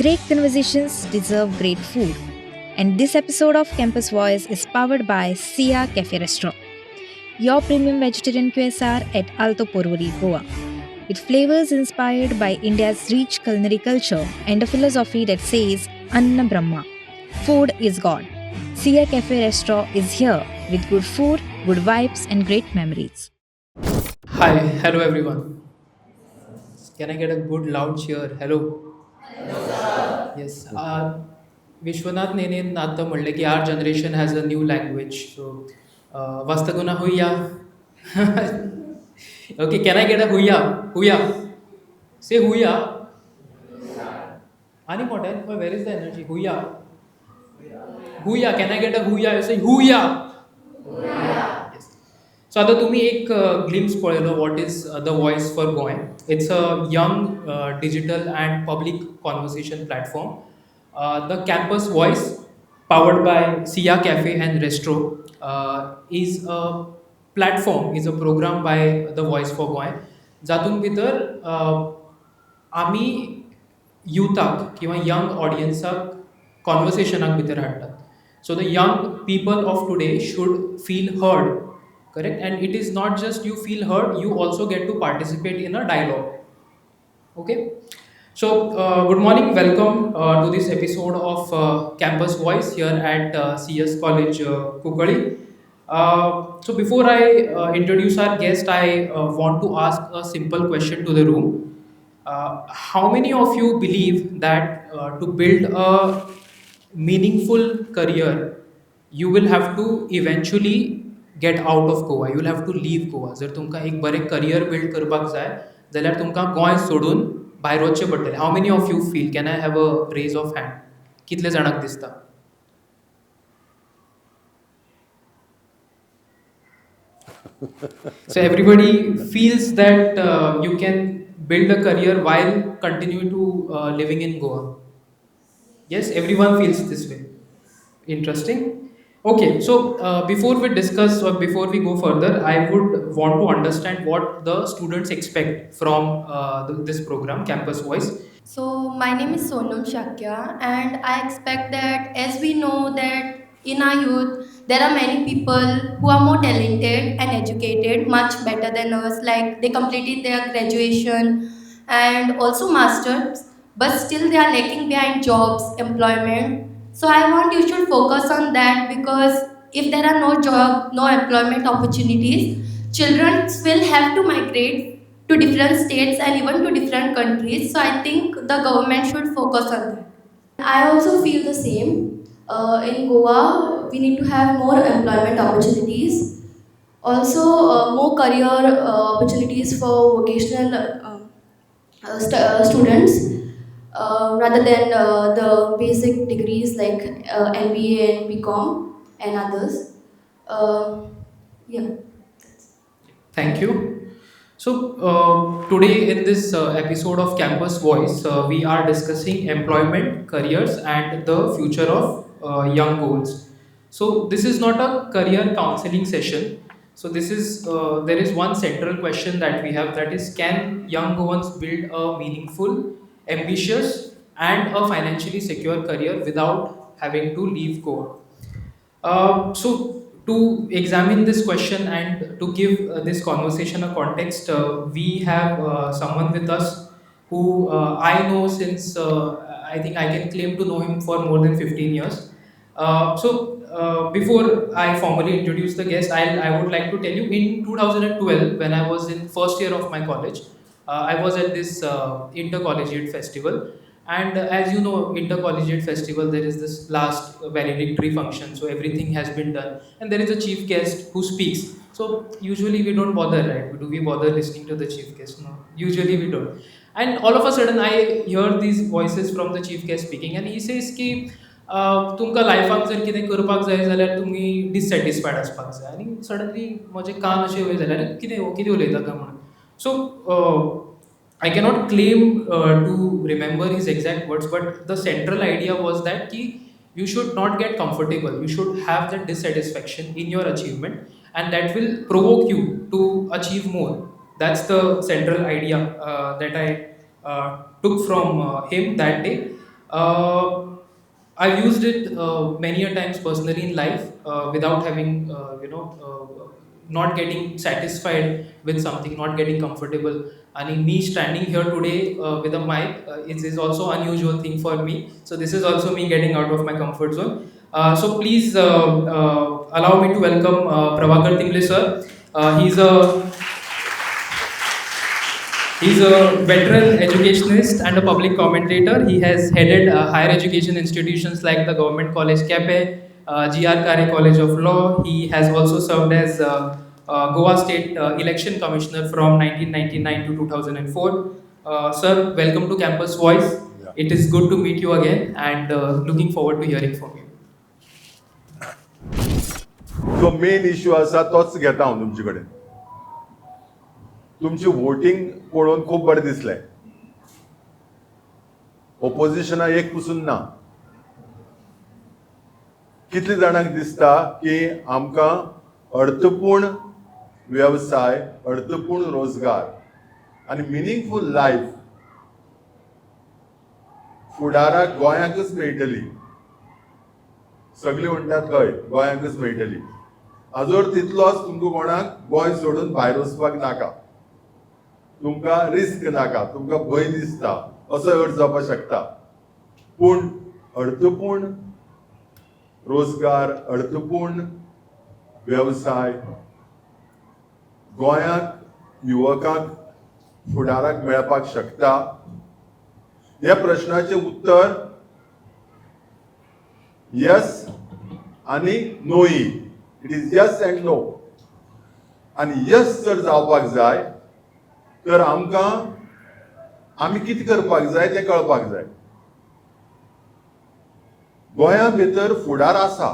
Great conversations deserve great food. And this episode of Campus Voice is powered by Sia Cafe Restaurant, your premium vegetarian QSR at Alto Porvorim, Goa. With flavors inspired by India's rich culinary culture and a philosophy that says Anna Brahma, food is God. Sia Cafe Restaurant is here with good food, good vibes, and great memories. Hi, hello everyone. Can I get a good loud cheer? Hello. Yes. Vishwanath Nenin आता म्हणले की our generation has a new language. So, Vastaguna huya. Okay, can I get a huya? Huya. Say huya. Ani modern. Where is the energy? Huya. Huya. Can I get a huya? You say huya. Yes. So आता तुम्ही एक glimpse पळयलो what is the voice for Goa. It's a young digital and public conversation platform. The campus voice powered by Sia Cafe and Restro is a platform, is a program by the voice for Goa. जातून भितर आमी युथाक किंवा young ऑडियन्साक कॉन्वर्सेशनाक भितर हाडटात. So the young people of today should feel heard, correct? And it is not just you feel heard, you also get to participate in a dialogue. Okay. So good morning, welcome to this episode of Campus Voice here at CES College, Kukali. So before I introduce our guest, I want to ask a simple question to the room. How many of you believe that to build a meaningful career, you will have to eventually get out of Goa? You will have to leave Goa. जर तुमकां एक बरें career build करपाक जाय जाल्यार तुमकां गोंय सोडून भायर वचचें पडटलें. How many of you feel? Can I have a raise of hand? कितले जाणांक दिसता? So everybody feels that you can build a career while continue to living in Goa. Yes, everyone feels this way. Interesting. Okay, so before we discuss or before we go further, I would want to understand what the students expect from this program, Campus Voice. So my name is Sonam Shakya, and I expect that as we know that in our youth there are many people who are more talented and educated, much better than us. Like they completed their graduation and also masters, but still they are lacking behind jobs, employment. So I want you should focus on that because if there are no job, no employment opportunities, children will have to migrate to different states and even to different countries. So I think the government should focus on that. I also feel the same. In Goa, we need to have more employment opportunities. Also, more career opportunities for vocational students rather than the basic degrees like MBA and BCom and others. Yeah. Thank you. So, today in this episode of Campus Voice, we are discussing employment, careers, and the future of young goals. So, this is not a career counseling session. So, this is there is one central question that we have, that is, can young goals build a meaningful, ambitious, and a financially secure career without having to leave Goa? So, to examine this question and to give this conversation a context, we have someone with us who I know since I think I can claim to know him for more than 15 years. Before I formally introduce the guest, I would like to tell you, in 2012, when I was in first year of my college, I was at this intercollegiate festival. And as you know, intercollegiate festival, there is this last valedictory function. So everything has been done, and there is a chief guest who speaks. So usually we don't bother, right? Do we bother listening to the chief guest? No, usually we don't. And all of a sudden, I hear these voices from the chief guest speaking, and he says की तुमकां लायफाक जर कितें करपाक जाय जाल्यार तुमी डिससॅटिस्फायड आसपाक जाय. आनी सडनली म्हजें कान अशें वयर जालें, अरे कितें हो, कितें उलयता काय म्हणून. So I cannot claim to remember his exact words, but the central idea was that ki you should not get comfortable. You should have that dissatisfaction in your achievement, and that will provoke you to achieve more. That's the central idea that I took from him that day. Uh, I've used it many a times personally in life without having, not getting satisfied with something, not getting comfortable. And me standing here today with a mic is also unusual thing for me. So this is also me getting out of my comfort zone. So please allow me to welcome Prabhakar Timble sir. He's a veteran educationist and a public commentator. He has headed higher education institutions like the Government College Cape, GR Kare College of Law. He has also served as Goa State Election Commissioner from 1999 to 2004. Sir, welcome to Campus Voice. Yeah. It is good to meet you again and looking forward to hearing from you. जो main issue आसा तोच घेता हांव तुमचे कडेन. तुमची voting पळोवन खूब बरें दिसलें. ओपोजिशना एक पसून ना. कितले जाणांक दिसता की आमकां अर्थपूर्ण व्यवसाय, अर्थपूर्ण रोजगार आनी मिनिंगफूल लायफ फुडाराक गोंयांकच मेळटली. सगळीं म्हणटात हय गोंयांकच मेळटली. हाजोर तितलोच तुमकां कोणाक गोंय सोडून भायर वचपाक नाका. तुमकां रिस्क नाका, तुमकां भंय दिसता असो अर्थ जावपाक शकता. पूण अर्थपूर्ण रोजगार, अर्थपूर्ण व्यवसाय गोंयाक युवकांक फुडाराक मेळपाक शकता. ह्या प्रश्नाचें उत्तर यस आनी नोई. It is yes and no. आनी यस जर जावपाक जाय तर आमी कितें करपाक जाय तें कळपाक जाय. गोंया भितर फुडार आसा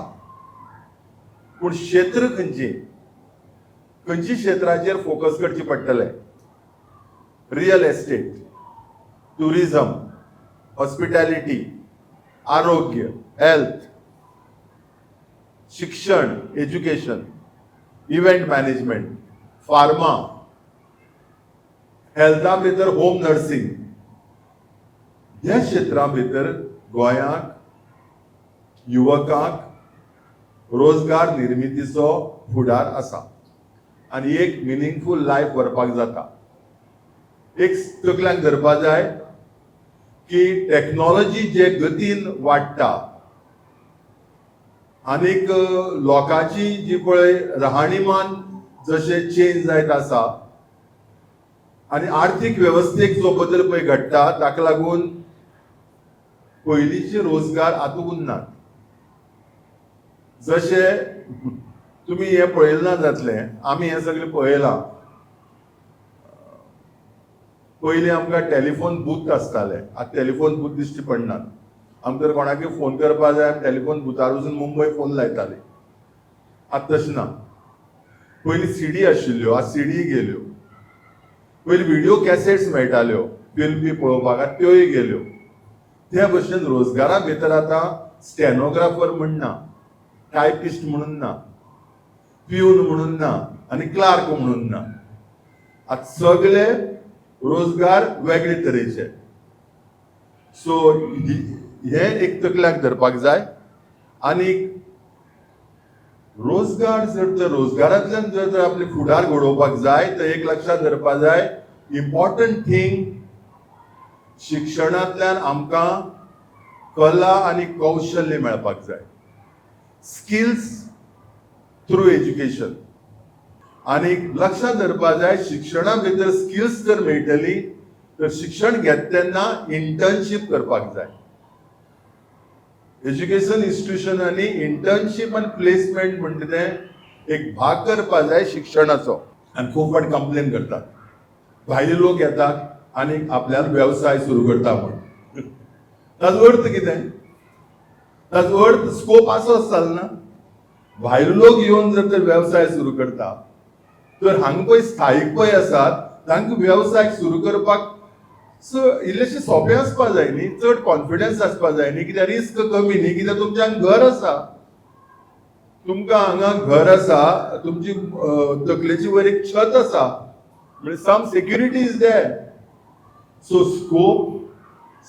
पूण क्षेत्र खंयची क्षेत्राचेर फोकस करचे पडटले. रियल एस्टेट, टुरिझम, हॉस्पिटॅलिटी, आरोग्य, हेल्थ, शिक्षण, एज्युकेशन, इव्हेंट मॅनेजमेंट, फार्मा, हेल्था भितर होम नर्सिंग. ह्या क्षेत्रां भितर गोंयाक युवकांक रोजगार निर्मितीचो फुडार आसा आनी एक मिनिंगफूल लायफ व्हरपाक जाता. एक तकल्यांक धरपा जाय की टेक्नॉलॉजी जे गतीन वाडटा आनीक लोकांची जी पळय राहाणीमान जशें चेंज जायत आसा आनी आर्थीक वेवस्थेक जो बदल पळय घडटा ताका लागून पयलींचे रोजगार आतां उरनात. जशें तुमी हें पळयलें ना जातलें, आमी हें सगळें पळयलां. पयलीं आमकां टेलिफोन बूथ आसताले, आतां टेलिफोन बूथ दिश्टी पडनात. आमकां जर कोणाकय फोन करपा जाय टेलिफोन बुथार वचून मुंबय फोन लायताले. आतां तशें ना. पयलीं सीडी आशिल्ल्यो, आतां सीडी गेल्यो. पयलीं व्हिडिओ कॅसेट्स मेळटाल्यो फिल्म बी पळोवपाक, आतां त्योय गेल्यो. त्या भशेन रोजगारा भितर आतां स्टेनोग्राफर म्हण ना, टायपिस्ट म्हणून ना, प्यून म्हणून ना आनी क्लार्क म्हणून ना. आतां सगळे रोजगार वेगळे तरेचे. सो हे एक तकल्याक धरपाक जाय. आनी रोजगार जर रोजगारांतल्यान जर आपले फुडार घडोवपाक जाय तर एक लक्षात धरपा जाय, इम्पॉर्टंट थिंग शिक्षणांतल्यान आमकां कला आनी कौशल्य मेळपाक जाय. Skills through education. आनी लक्षात धरपा जाय शिक्षणा भितर स्किल्स जर मेळटली तर शिक्षण घेता तेन्ना इंटर्नशीप करपाक जाय. एज्युकेशन इन्स्टिट्यूशनांनी इंटर्नशीप आनी प्लेसमेंट म्हणटा तें एक भाग करपा जाय शिक्षणाचो. आनी खूब फावट कंप्लेन करतात भायले लोक येतात आनी आपल्यालो वेवसाय सुरू करता म्हण. ताचो अर्थ कितें? ताचो अर्थ स्कोप आसोच चलना. भायले लोक येवन जर तर वेवसाय सुरू करता तर हांगा पळय स्थायीक पळय आसात तांकां वेवसाय सुरू करपाक इल्लेशें सोंपें आसपा जाय न्ही, चड कॉन्फिडन्स आसपा जाय न्ही, कित्याक रिस्क कमी न्ही, कित्याक तुमच्या घर आसा, तुमकां हांगा घर आसा, तुमची तकलेची वयर एक छत आसा, म्हणजे some security is there. So scope,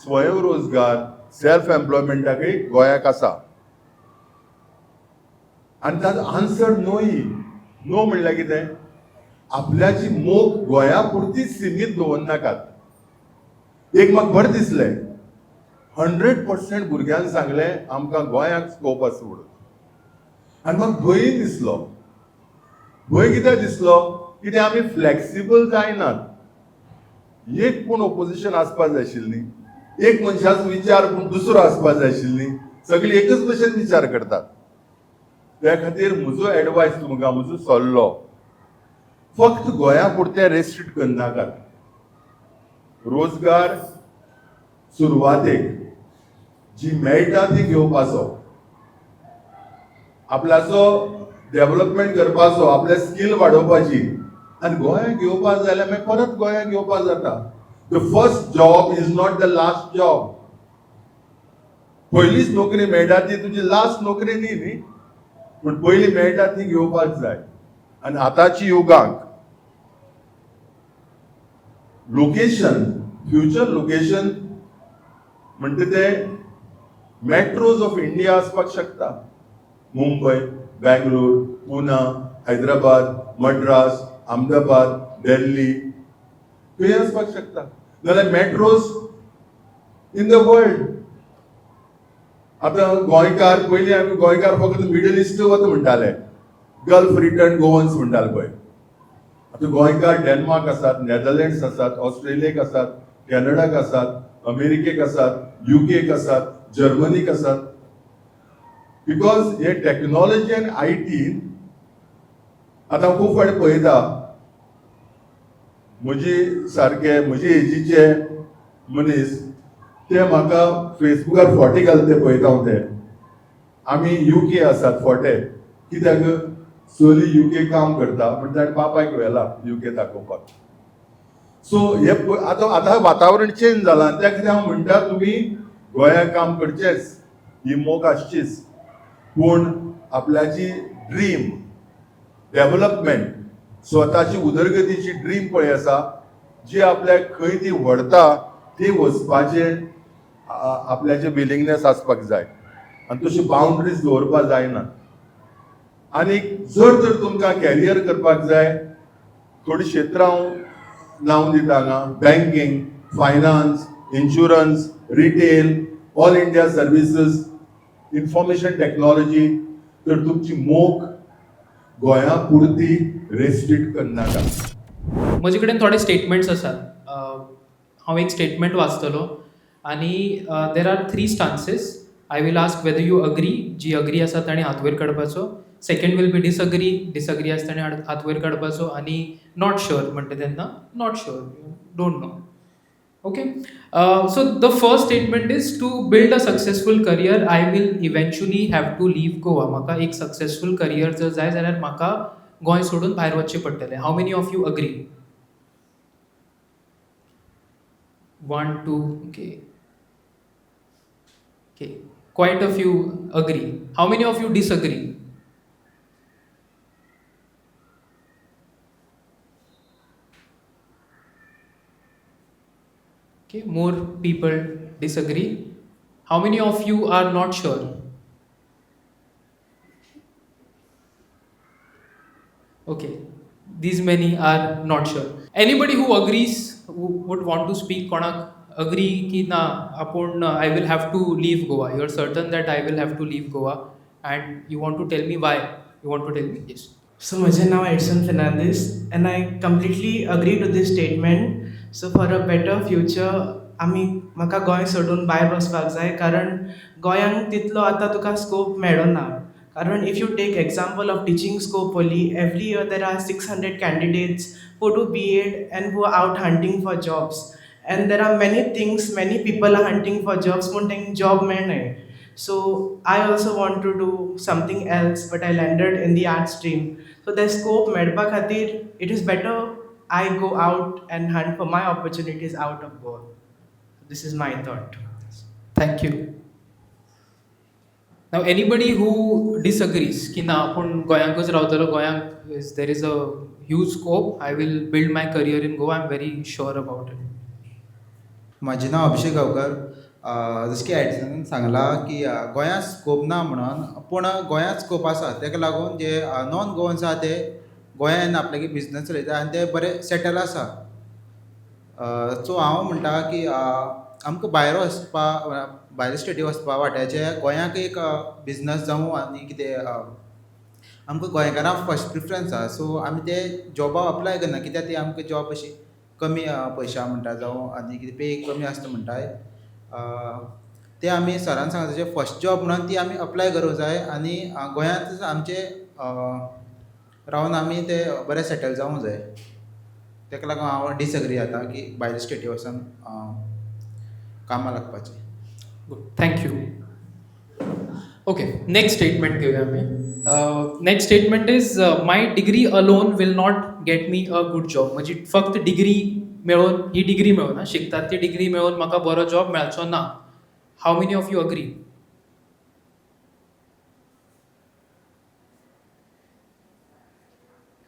स्वयंरोजगार सेल्फ एम्प्लॉयमेंटाकय गोंयाक आसा. आनी ताजो आन्सर नोय. नो म्हणल्यार कितें? आपल्याची मोख गोंया पुरतीच सीमीत दवरनाकात. एक म्हाका बरें दिसलें, 100% भुरग्यांक सांगलें आमकां गोंयाक स्कोप आसा म्हणून. आनी म्हाका भंय दिसलो. भंय कित्याक दिसलो? कित्याक आमी फ्लेक्सिबल जायनात. एक पूण ओपोजिशन आसपाक जाय आशिल्ली. एक मनशाचो विचार पूण दुसरो आसपाक जाय आशिल्ली. सगळीं एकच भशेन विचार करतात. त्या खातीर म्हजो एडवायस तुमकां, म्हजो सल्लो, फक्त गोंया पुरते रेस्ट्रिक्ट करनाकात. रोजगार सुरवातेक जी मेळटा ती घेवपाचो, आपल्याचो डेव्हलपमेंट करपाचो, आपले स्कील वाडोवपाची. आनी गोंयांक घेवपाक जाय जाल्यार मागीर परत गोंयांक घेवपाक जाता. The first job is not the last job. पयलीच नोकरी मेळटा ती तुजी लास्ट नोकरी न्ही. पूण पयली मेळटा ती घेवपाक जाय. आनी आतांची युगांक लोकेशन, फ्युचर लोकेशन म्हणटा ते मेट्रोज ऑफ इंडिया आसपाक शकता. मुंबय, बेंगलोर, पुना, हैदराबाद, मद्रास, अहमदाबाद, दिल्ली खंय आसपाक शकता. नाल्यार मेट्रोज इन द वर्ल्ड. आतां गोंयकार, पयलीं आमी गोंयकार फक्त मिडल इस्ट वता म्हणटाले, गल्फ रिटर्न गोवन्स म्हणटाले पळय. आतां गोंयकार डेन्मार्क आसात, नेदरलँड्स आसात, ऑस्ट्रेलियाक आसात, कॅनडाक आसात, अमेरिकेक आसात, युकेक आसात, जर्मनीक आसात. बिकॉज हे टेक्नॉलॉजी आनी IT आतां खूब फावटी पळयता, म्हजे एजीचे मनीस ते म्हाका फेसबुकार फोटे घालता ते पळयता हांव ते. आमी UK आसात फोटे. कित्याक? चली UK काम करता पण ताणें बापायक व्हेला UK दाखोवपाक. सो हे आतां वातावरण चेंज जालां. त्या खातीर हांव म्हणटा तुमी गोंयांत काम करचेंच, ही मोख आसचीच. पूण आपल्याची ड्रीम, डेव्हलपमेंट, स्वताची उदरगतीची ड्रीम पळय आसा, जी आपल्याक खंय ती व्हरता ती वचपाचे आपल्याचे विलिंगनेस आसपाक जाय. आनी तशी बाउंड्रीज दवरपाक जायना. आनी जर तर तुमकां कॅरियर करपाक जाय, थोडी क्षेत्रां हांव नांव दिता हांगा. Banking, finance, insurance, retail, all India services, information technology. तर तुमची मोख गोंया पुरती रेस्ट्रिक्ट करनाका. म्हजे कडेन थोडे स्टेटमेंट्स आसात. हांव एक स्टेटमेंट वाचतलो आनी there are 3 stances. I will ask whether you agree. जी अग्री आसा ताणें हात वयर काडपाचो. Second will be disagree. Disagree आसा ताणें हात वयर काडपाचो. आनी नॉट शुअर म्हणटा तेन्ना not sure, don't know. Okay, so the first statement is to build a successful career I will eventually have to leave Goa. म्हाका एक सक्सेसफुल करियर जर जाय जाल्यार म्हाका गोंय सोडून भायर वचचें पडटलें. हाऊ many of you agree? 1, 2, okay. Quite a few agree. How many of you disagree? Okay, more people disagree. How many of you are not sure? Okay, these many are not sure. Anybody who agrees, who would want to speak? Konak agree ki na apun I will have to leave Goa. You are certain that I will have to leave Goa and you want to tell me why? You want to tell me? Yes. So माझे नाव Edson Fernandes and I completely agree to this statement. So for a better future म्हाका गोंय सोडून भायर वचपाक जाय, कारण गोंयांत तितलो आतां तुका स्कोप मेळना. कारण if you take example of teaching scope only, every year there are 600 candidates who do B.Ed and who are out hunting for jobs. And there are many people are hunting for jobs, पूण तांकां job मेळनाय. So I also want to do something else, but I landed in the art stream. So the scope मेळपा खातीर it is better I go out and hunt for my opportunities out of Goa. This is my thought. Thank you. Now anybody who disagrees ki na apun goyankच रावतलो, goyank there is a huge scope, I will build my career in Goa, I'm very sure about it. माझे नाव अभिषेक गावकर. जशें की एडिसनान सांगलां की गोंयांत scope ना म्हणून, पूण गोंयांत स्कोप आसा. ताका लागून जे नॉन गोवन्स आहा ते गोंयांत आपल्यागे बिझनस चलयता आनी ते बरे सेटल आसा. सो हांव म्हणटा की आमकां भायर वचपा भायर स्टेटी वचपा वाट्याचे गोंयाक एक बिझनस जावं आनी कितें आमकां गोंयकारांक फर्स्ट प्रिफरन्स आहा. सो आमी ते जॉबाक अप्लाय करना कित्याक ती आमकां जॉब अशी कमी पयशा म्हणटा जावं आनी कितें पे कमी आसता म्हणटाय. ते आमी सरान सांगता तशें फर्स्ट जॉब म्हणून ती आमी अप्लाय करूंक जाय आनी गोंयांत आमचे रावन आमी ते बरे सेटल जावंक जाय. ताका लागून हांव डिसएग्री जाता की भायले स्टेटी वचून कामां लागपाचें. Good, thank you. Okay, next statement घेऊया आम्ही. Next statement is my degree alone will not get me a good job. म्हणजे फक्त डिग्री मेळोन, ही डिग्री मेळोन शिकतात ती डिग्री मेळोन म्हाका बरो जॉब मेळचो ना. How many of you agree?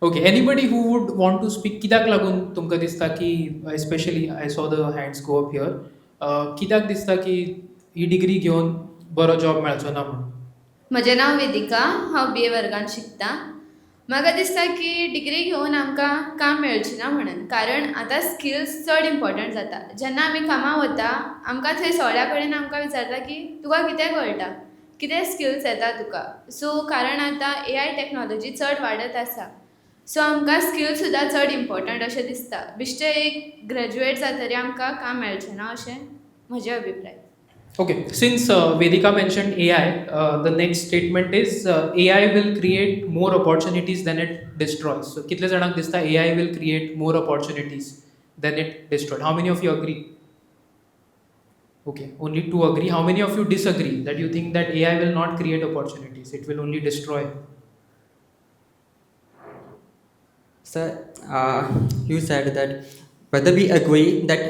Okay, anybody who would want to speak? कित्याक लागून तुमकां दिसता की, especially I saw the hands go up here, कित्याक दिसता की ही डिग्री घेवन बरो जॉब मेळचो ना म्हणून? म्हजें नांव वेदिका, हांव BA वर्गांत शिकतां. म्हाका दिसता की डिग्री घेवन आमकां काम मेळचें ना म्हणून. कारण आतां स्किल्स चड इम्पॉर्टंट जाता. जेन्ना आमी कामाक वता आमकां थंय सगळ्या कडेन आमकां विचारता की तुका कितें कळटा, कितें स्किल्स येता तुका. सो कारण आतां AI टॅक्नॉलॉजी चड वाडत आसा, सो आमकां स्किल सुद्दां चड इम्पॉर्टंट अशें दिसता. बिश्टें एक ग्रॅज्युएट जातरी आमकां काम मेळचें ना अशें म्हजें अभिप्राय. Okay, since Vedika mentioned AI, the next statement is AI will create more opportunities than it destroys. So, कितले जाणांक दिसता AI will create more opportunities than it destroys? How many of you agree? Okay, only two agree. How many of you disagree, that you think that AI will not create opportunities, it will only destroy? Sir, you said that whether we agree that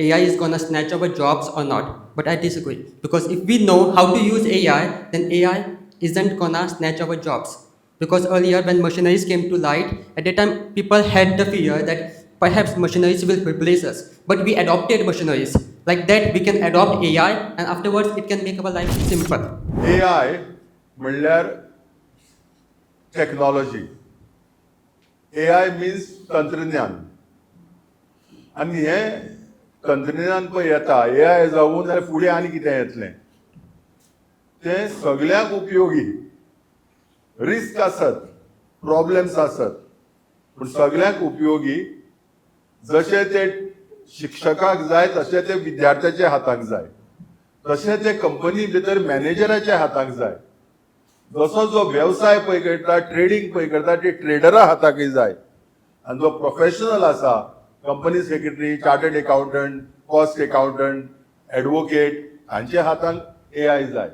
AI is going to snatch our jobs or not, but I disagree. Because if we know how to use AI, then AI isn't going to snatch our jobs. Because earlier when machineries came to light, at that time people had the fear that perhaps machineries will replace us. But we adopted machineries. Like that we can adopt AI and afterwards it can make our life simple. AI म्हणल्यार technology. AI means तंत्रज्ञान. आनी हें तंत्रज्ञान पळय येता, AI जावूं जाल्यार फुडें आनी कितें येतलें तें सगळ्यांक उपयोगी. रिस्क आसत, प्रॉब्लेम्स आसत, पूण सगळ्यांक उपयोगी. जशें ते शिक्षकाक जाय तशें ते विद्यार्थ्याच्या हाताक जाय, तशें ते कंपनी भितर मॅनेजराच्या हाताक जाय. जसो जो वेवसाय पळय करता, ट्रेडींग पळय करता, ते ट्रेडरा हाताकय जाय. आनी जो प्रोफेशनल आसा, company secretary, chartered accountant, cost accountant, advocate, हांच्या हातांक AI जाय.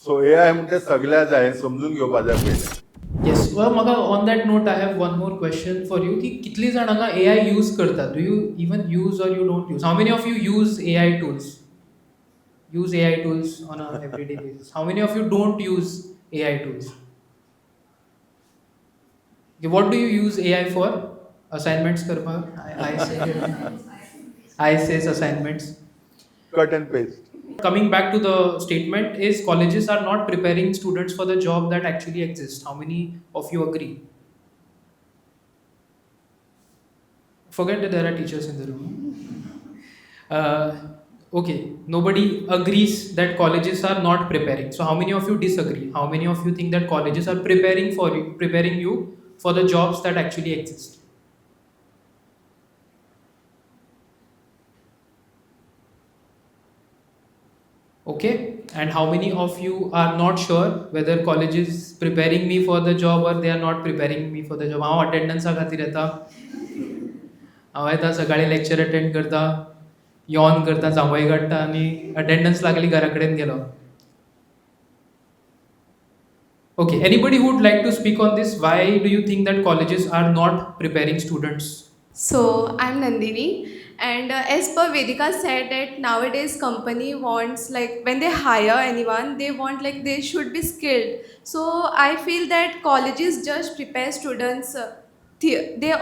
सो AI म्हणजे सगळ्या जाय हें समजून घेवपा जाय पयलें. येस, म्हाका on that note I have one more question for you, की कितली जाणांका AI यूज करतात? Do you even use or you don't use? How many of you use AI tools? Use AI tools on a everyday basis? How many of you don't use AI tools? Okay, what do you use AI for? Assignments करपाक? I says assignments. Cut and paste. Coming back to the statement is colleges are not preparing students for the job that actually exists. How many of you agree? Forget that there are teachers in the room. Okay, nobody agrees that colleges are not preparing. So how many of you disagree? How many of you think that colleges are preparing you for the jobs that actually exist? Okay, and how many of you are not sure whether college is preparing me for the job or they are not preparing me for the job? हांव अटेंडन्सा खातीर येता, हांव येता सकाळीं lecture attend करता, Yon करता, जांभय काडटा आनी अटेंडन्स लागली घरा कडेन गेलो. Okay, anybody who would like to speak on this? Why do you think that colleges are not preparing students? So I'm Nandini, and as per Vedika said that nowadays company wants, like when they hire anyone they want like they should be skilled. So I feel that colleges just prepare students. They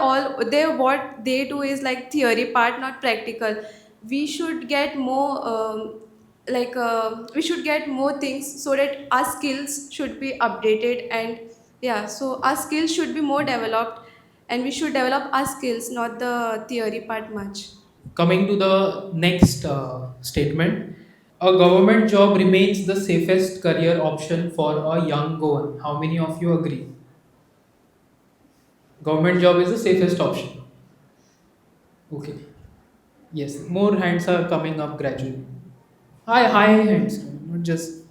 what they do is like theory part, not practical. We should get more we should get more things so that our skills should be updated, and yeah, so our skills should be more developed, and we should develop our skills, not the theory part much. Coming to the next statement, a government job remains the safest career option for a young goal. How many of you agree? Government job is the safest option. Okay. Yes, more hands are coming up gradually. High hands, not just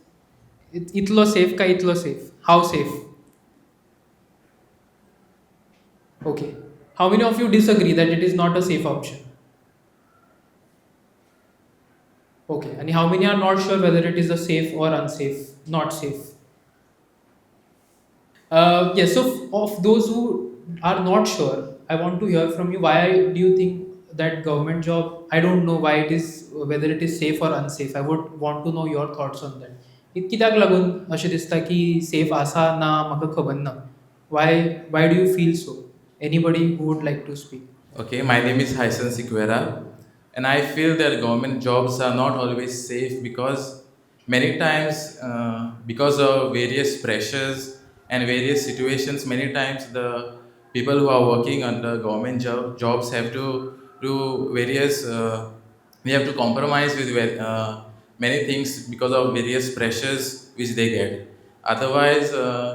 itlo safe ka itlo safe. How safe? Okay. How many of you disagree that it is not a safe option? Okay. And how many are not sure whether it is a safe or unsafe, not safe? Yes, so of those who are not sure, I want to hear from you. Why do you think that government job? I don't know why it is, whether it is safe or unsafe. I would want to know your thoughts on that. कित्याक लागून अशें दिसता की safe आसा ना म्हाका खबर ना. Why do you feel so? Anybody who would like to speak? Okay, my name is Hyson Siquera, and I feel that government jobs are not always safe because many times, because of various pressures and various situations, many times the people who are working under government jobs have to do various, we have to compromise with many things because of various pressures which they get. Otherwise,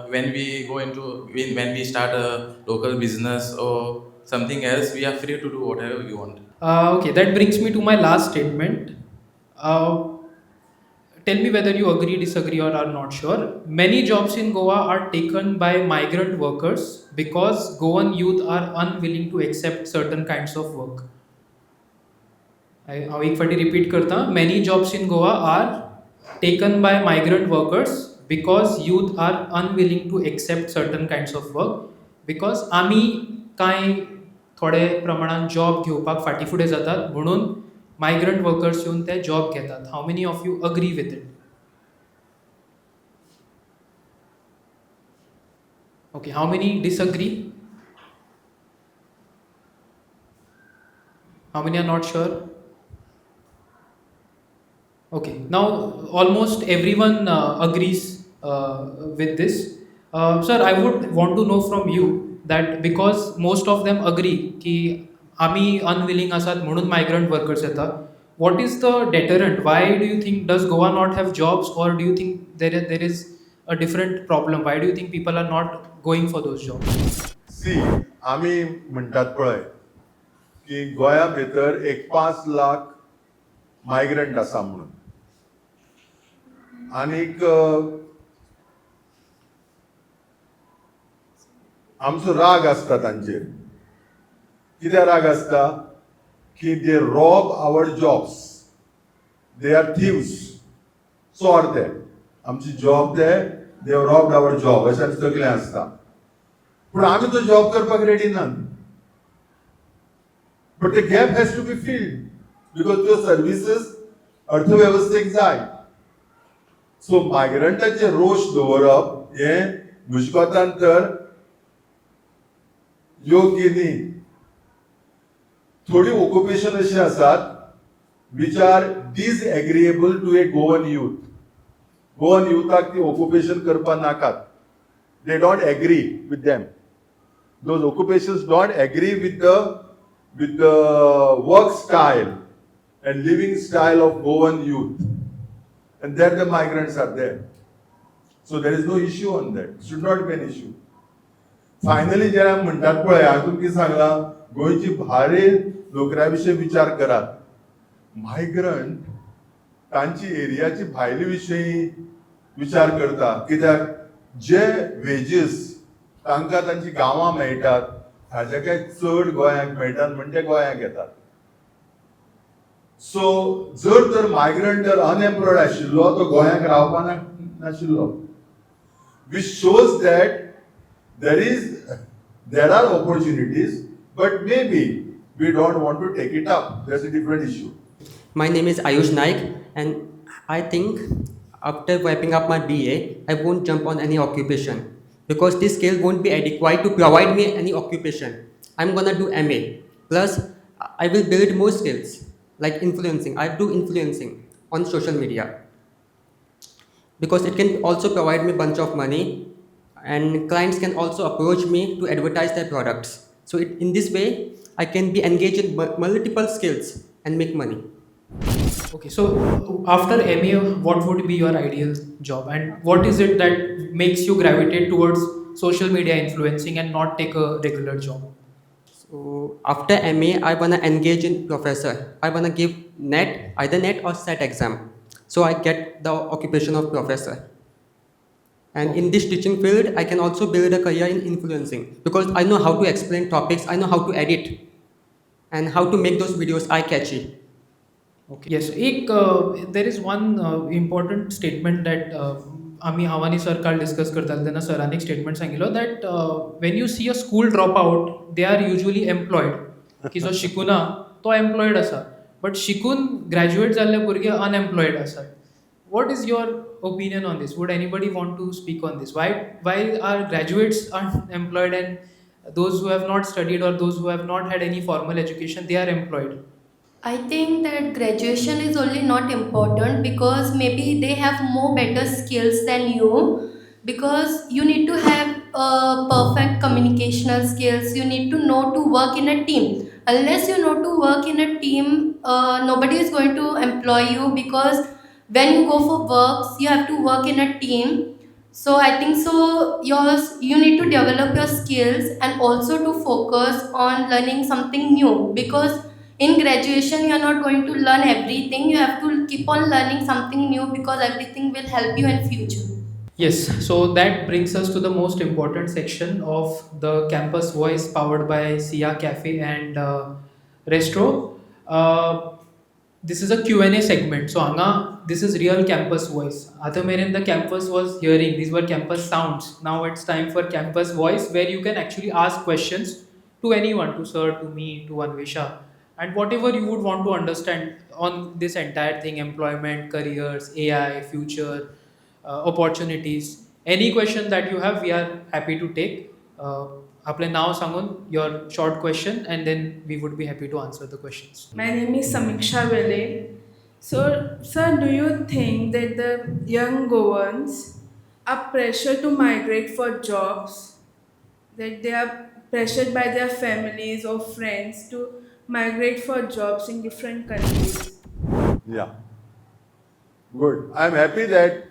when we go into when we start a local business or something else, we are free to do whatever we want. Okay, that brings me to my last statement. Tell me whether you agree, disagree, or are not sure. Many jobs in Goa are taken by migrant workers because Goan youth are unwilling to accept certain kinds of work. हांव एक फावटी repeat करता. Many jobs in Goa are taken by migrant workers because youth are unwilling to accept certain kinds of work, because आमी कांय थोडे प्रमाणात job घेवपाक फाटी फुडें जातात म्हणून मायग्रंट वर्कर्स येवन ते जॉब घेतात. How many of you agree with it? Okay, how many disagree? How many are not sure? Okay, now almost everyone agrees with this. Sir, I would want to know from you that because most of them agree ki आमी unwilling asat म्हणून migrant workers येतात. What is the deterrent? Why do you think does Goa not have jobs, or do you think there is a different problem? Why do you think people are not going for those jobs? सी आमी म्हणटात पळय की गोंया भितर एक 5 lakh migrant आसा म्हणून, आनीक आमचो राग आसता तांचेर. कित्याक राग आसता की they rob our jobs, they are thieves. चोर ते आमची job they robbed our job अशें सगळें आसता. पूण आमी तो जॉब करपाक रेडी नात. But the gap has to be filled because त्यो सर्विसीस अर्थवेवस्थेक जाय. सो मायग्रंटाचे रोश दवरप हे म्हजे कोतान तर योग्य न्ही. थोडी ऑक्युपेशन अशी आसात which are disagreeable to a Goan youth. Goan युथाक ती ऑक्युपेशन करपा नाकात. They don't agree with them. Those occupations don't agree with the work style and living style of Goan youth, and there the migrants are there. So there is no issue on that. It should not be an issue. Finally, जेन्ना म्हणटात पळय, हांवें तुमकां सांगलां गोंयची भारी नोकऱ्या विशीं विचार करात. मायग्रंट तांची एरियाची भायली विशीं विचार करता. कित्याक जे वेजीस तांकां तांची गांवां मेळटात हाजे काय चड गोंयांक मेळटात म्हण ते गोंयांक येतात. सो जर तर मायग्रंट जर अनएम्प्लॉयड आशिल्लो तो गोंयांक रावपाक नाशिल्लो. Which shows that there are opportunities, but maybe we don't want to take it up. That's a different issue. My name is Ayush Naik, and I think after wrapping up my BA, I won't jump on any occupation because this skill won't be adequate to provide me any occupation. I'm gonna do MA. Plus, I will build more skills like influencing. I do influencing. on social media, because it can also provide me bunch of money, and clients can also approach me to advertise their products. So in this way, I can be engaged in multiple skills and make money. Okay, so after MA, what would be your ideal job, and what is it that makes you gravitate towards social media influencing and not take a regular job? So after MA, I wanna engage in professor. I wanna give net, either net or set exam. So I get the occupation of professor. And in this teaching field, I can also build a career in influencing, because I know how to explain topics, I know how to edit, and how to make those videos eye-catchy. Okay. Yes. There is one important statement that आम्ही हवानी sir काल discuss करताले तेन्ना सरांनी एक statement सांगिल्लो that when you see a school dropout, they are usually employed. की जो शिकुना तो employed आसा, but शिकून graduate जाल्ले भुरगे unemployed आसात. What is your opinion on this? Would anybody want to speak on this? Why are graduates unemployed and those who have not studied or those who have not had any formal education, they are employed? I think that graduation is only not important because maybe they have more better skills than you, because you need to have perfect communicational skills. You need to know to work in a team. Unless you know to work in a team, nobody is going to employ you, because when you go for works, you have to work in a team. So I think so you need to develop your skills and also to focus on learning something new, because in graduation you are not going to learn everything. You have to keep on learning something new, because everything will help you in future. Yes, so that brings us to the most important section of the campus voice powered by Sia Cafe and Restro. This is a Q&A segment. So Anga, this is real campus voice. Athamerin, the campus was hearing, these were campus sounds. Now it's time for campus voice, where you can actually ask questions to anyone, to sir, to me, to Anvesha, and whatever you would want to understand on this entire thing: employment, careers, AI, future, opportunities. Any question that you have, we are happy to take. आपले नाव सांगून your short question, and then we would be happy to answer the questions. My name is Samiksha Vele. So, sir, do you think that the young Goans are pressured to migrate for jobs? That they are pressured by their families or friends to migrate for jobs in different countries? Yeah. Good. I'm happy that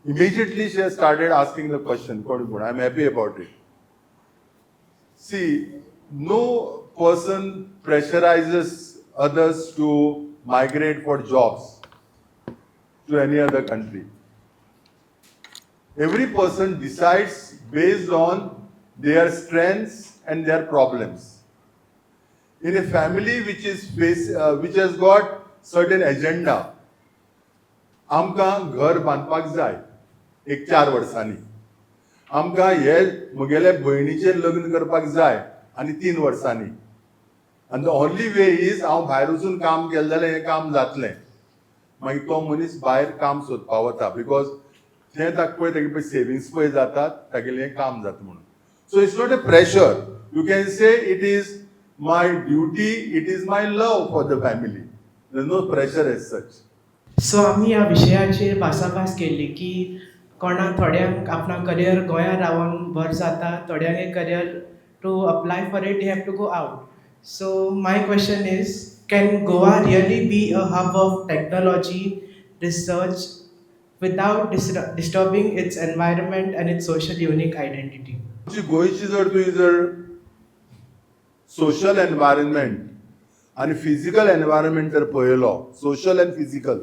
immediately she has started asking the question. Good. I'm happy about it. See, no person pressurizes others to migrate for jobs to any other country. Every person decides based on their strengths and their problems. In a family which has got certain agenda, आमकां घर बांदपाक जाय एक 4 वर्सांनी, आमकां हे म्हगेल्या भयणीचें लग्न करपाक जाय आनी 3 वर्सांनी, आनी द ओन्ली वे इज हांव भायर वचून काम केलें जाल्यार हें काम जातलें. मागीर तो मनीस भायर काम सोदपाक वता, बिकॉज थंय ताका पळय तेगे सेविंग्स पळय जातात, तागेलें हें काम जाता म्हणून. So it's not a pressure. You can say it is my duty, it is my love for the family. There is no pressure as such. So आमी ह्या विशयाचेर भासाभास केल्ली की कोणाक थोड्यांक आपणा करियर गोंयांत रावन बरें जाता, थोड्यांक एक career to apply for it you have to go out. So my question is, can Goa really be a hub of technology research without disturbing its environment and its social unique identity? गोंयची जर social environment आणि physical environment जर पळयलो, social and physical,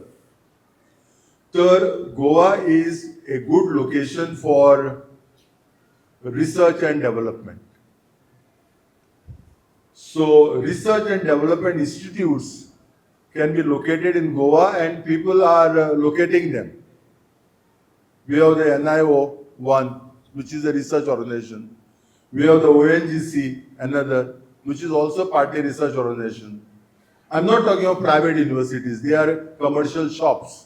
तर Goa is a good location for research and development. So research and development institutes can be located in Goa, and people are locating them. We have the NIO one, which is a research organization. We have the ONGC, another, which is also partly research organization. I'm not talking of private universities, they are commercial shops.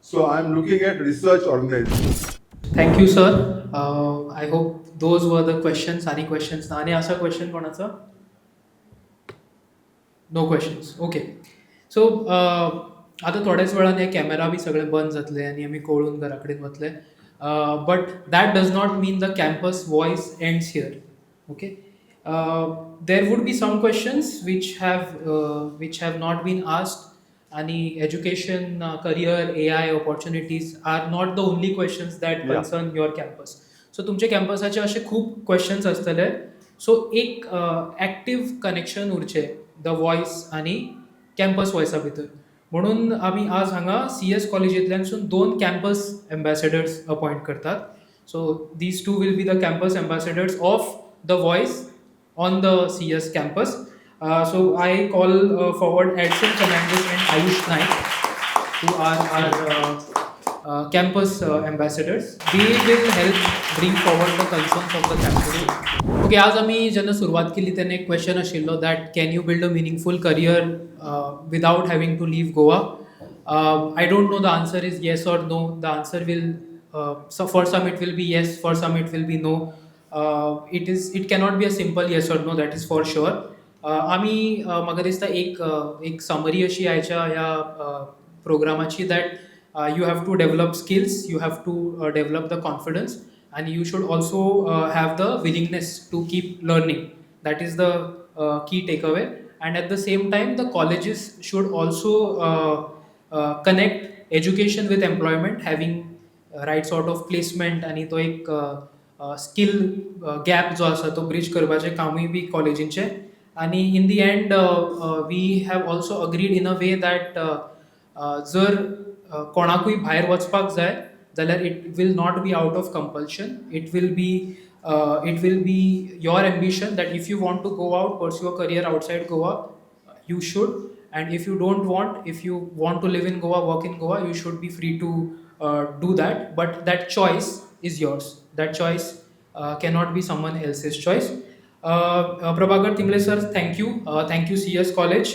So I'm looking at research organizations. Thank you, sir. I hope those were the questions. Any questions? Any asa question konacha? No questions. Okay. So आतां थोड्याच वेळान हे camera B सगळे बंद जातले आनी आमी कळून घरा कडेन वतले but that does not mean the campus voice ends here okay there would be some questions which have not been asked आणि education career AI opportunities are not the only questions that concern your campus so तुमचे कॅम्पसाचे असे खूप questions आसतले so एक active connection उरचें the voice आणि campus वॉयसा भितर म्हणून आमी आज हांगा CES कॉलेजींतल्यानसून 2 कॅम्पस एम्बॅसेडर्स अपॉयंट करतात so these two will be the campus ambassadors of the voice on the CES campus. So I call forward Edson Fernandez and Ayush Naik, who are our campus ambassadors. They will help bring forward the concerns of the campus. Okay, आज आम्ही जेन्ना सुरवात केली तेन्ना एक question आशिल्लो that can you build a meaningful career without having to leave Goa I don't know the answer is yes or no. The answer will so for some it will be yes, for some it will be no. It cannot be a simple yes or no, that is for sure. आम्ही म्हाका दिसता एक summary अशी आयच्या ह्या प्रोग्रामाची that you have to develop skills you have to develop the confidence and you should also have the willingness to keep learning. That is the key takeaway. And at the same time, the colleges should also connect education with employment, having right sort of placement आणि तो एक skill gap जो आसा तो bridge करपाचें कामूय बी कॉलेजींचें आणि in the end we have also agreed in a way that जर कोणाकूय भायर वचपाक जाय जाल्यार it will not be out of compulsion it will be your ambition that if you want to go out pursue a career outside Goa you should and if you don't want, if you want to live in Goa, work in Goa, you should be free to do that, but that choice is yours. That choice cannot be someone else's choice. Prabhakar Timble sir, thank you CES College,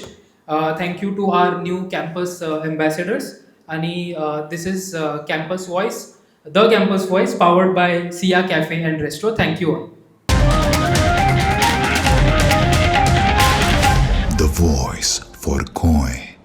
thank you to our new campus ambassadors and this is Campus Voice, the Campus Voice powered by Sia Cafe and Restro. Thank you all. The voice for Koi.